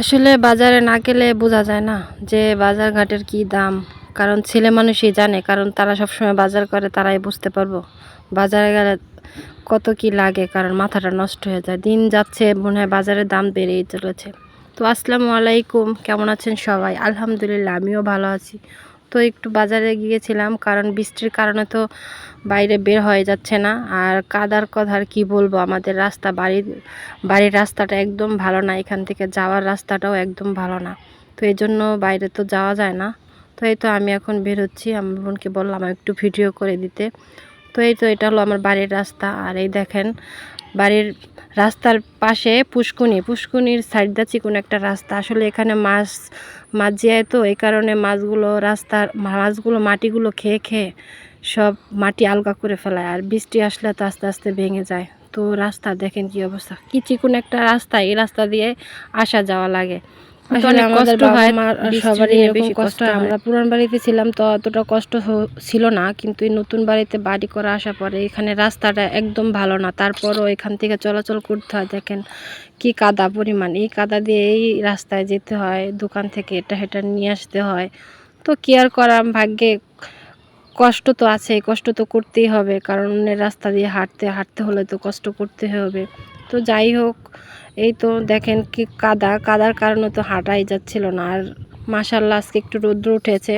আসলে বাজারে না গেলে বোঝা যায় না যে বাজার ঘাটের কি দাম। কারণ ছেলে মানুষই জানে, কারণ তারা সবসময় বাজার করে, তারাই বুঝতে পারবো বাজারে গেলে কত কি লাগে। কারণ মাথাটা নষ্ট হয়ে যায়, দিন যাচ্ছে মনে হয় বাজারের দাম বেড়েই চলেছে। তো আসসালামু আলাইকুম, কেমন আছেন সবাই? আলহামদুলিল্লাহ, আমিও ভালো আছি। তো একটু বাজারে গিয়েছিলাম, কারণ বৃষ্টির কারণে তো বাইরে বের হয়ে যাচ্ছে না। আর কাদার কথা আর কি বলবো, আমাদের রাস্তা বাড়ির রাস্তাটা একদম ভালো না, এখান থেকে যাওয়ার রাস্তাটাও একদম ভালো না। তো এই জন্য বাইরে তো যাওয়া যায় না। তো এই তো আমি এখন বের হচ্ছি, আমার বোনকে বললাম একটু ভিডিও করে দিতে। তো এই তো এটা হলো আমার বাড়ির রাস্তা। আর এই দেখেন বাড়ির রাস্তার পাশে পুষ্কুনির সাইড দা চিকন একটা রাস্তা। আসলে এখানে মাছ যায়, তো এই কারণে মাছগুলো মাটিগুলো খেয়ে খেয়ে সব মাটি আলগা করে ফেলায়। আর বৃষ্টি আসলে তো আস্তে আস্তে ভেঙে যায়। তো রাস্তা দেখেন কি অবস্থা, কি চিকন একটা রাস্তা, এই রাস্তা দিয়ে আসা যাওয়া লাগে। আসলে আমাদের বাবা মার সবারই এরকম কষ্ট। আমরা পুরান বাড়িতে ছিলাম তো অতটা কষ্ট ছিল না, কিন্তু এই নতুন বাড়িতে বাড়ি করা আসার পরে এখানে রাস্তাটা একদম ভালো না। তারপরও এখান থেকে চলাচল করতে হয়, দেখেন কি কাদা পরিমাণ। এই কাদা দিয়ে এই রাস্তায় যেতে হয়, দোকান থেকে এটা সেটা নিয়ে আসতে হয়। তো কি আর করার, ভাগ্যে কষ্ট তো আছে, কষ্ট তো করতেই হবে, কারণ অন্যের রাস্তা দিয়ে হাঁটতে হলে তো কষ্ট করতে হবে। তো যাই হোক, এই তো দেখেন কি কাদার কারণে তো হাঁটাই যাচ্ছিল না। আর মাশাআল্লাহ আজকে একটু রৌদ্র উঠেছে,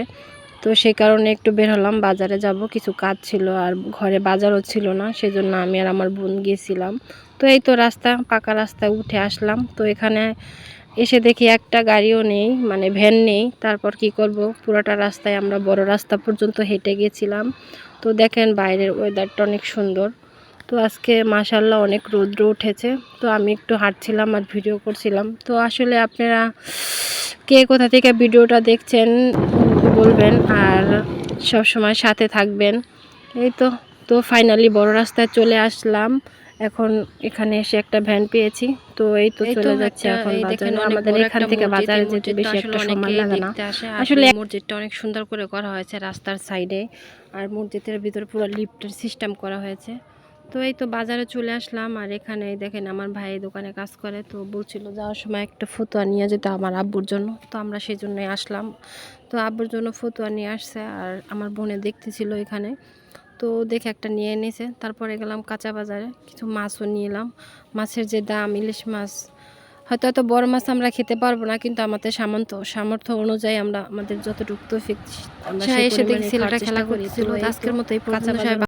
তো সেই কারণে একটু বের হলাম, বাজারে যাব, কিছু কাজ ছিল। আর ঘরে বাজারও ছিল না, সেজন্য আমি আর আমার বোন গিয়েছিলাম। তো এই তো পাকা রাস্তায় উঠে আসলাম। তো এখানে এসে দেখি একটা গাড়িও নেই, মানে ভ্যান নেই। তারপর কি করব, পুরোটা রাস্তায় আমরা বড় রাস্তা পর্যন্ত হেঁটে গেছিলাম। তো দেখেন বাইরের ওয়েদারটা অনেক সুন্দর। তো আজকে মাশাআল্লাহ অনেক রৌদ্র উঠেছে। তো আমি একটু হাঁটছিলাম আর ভিডিও করছিলাম। তো আসলে আপনারা কে কোথা থেকে ভিডিওটা দেখছেন বলবেন, আর সব সময় সাথে থাকবেন। এই তো তো ফাইনালি বড় রাস্তায় চলে আসলাম। এখন এখানে এসে একটা ভ্যান পেয়েছি। তো এই তো চলে যাচ্ছে এখন বাজারে। আমাদের এখান থেকে বাজারে যেতে বেশি একটা সময় লাগে না। আসলে মসজিদটা অনেক সুন্দর করে করা হয়েছে রাস্তার সাইডে। আর মসজিদের ভিতরে পুরো লিফটের সিস্টেম করা হয়েছে। তো এই তো বাজারে চলে আসলাম। আর এখানে দেখেন আমার ভাই দোকানে কাজ করে, তো বলছিল যাওয়ার সময় একটা ফতুয়া নিয়ে যেতে আমার আব্বুর জন্য। তো আমরা সেই জন্যই আসলাম। তো আব্বুর জন্য ফতুয়া নিয়ে আসছে, আর আমার বোনে দেখতেছিল এখানে। তো দেখে একটা নিয়ে এনেছে। তারপরে গেলাম কাঁচা বাজারে, কিছু মাছও নিয়ে এলাম। মাছের যে দাম, ইলিশ মাছ হয়তো এত বড় মাছ আমরা খেতে পারবো না, কিন্তু আমাদের সামর্থ্য অনুযায়ী আমরা আমাদের যতটুকু তৌফিক আমরা এসে দেখি ছেলেটা খেলা করতেছিল। আজকের মতো এই পর্যন্ত।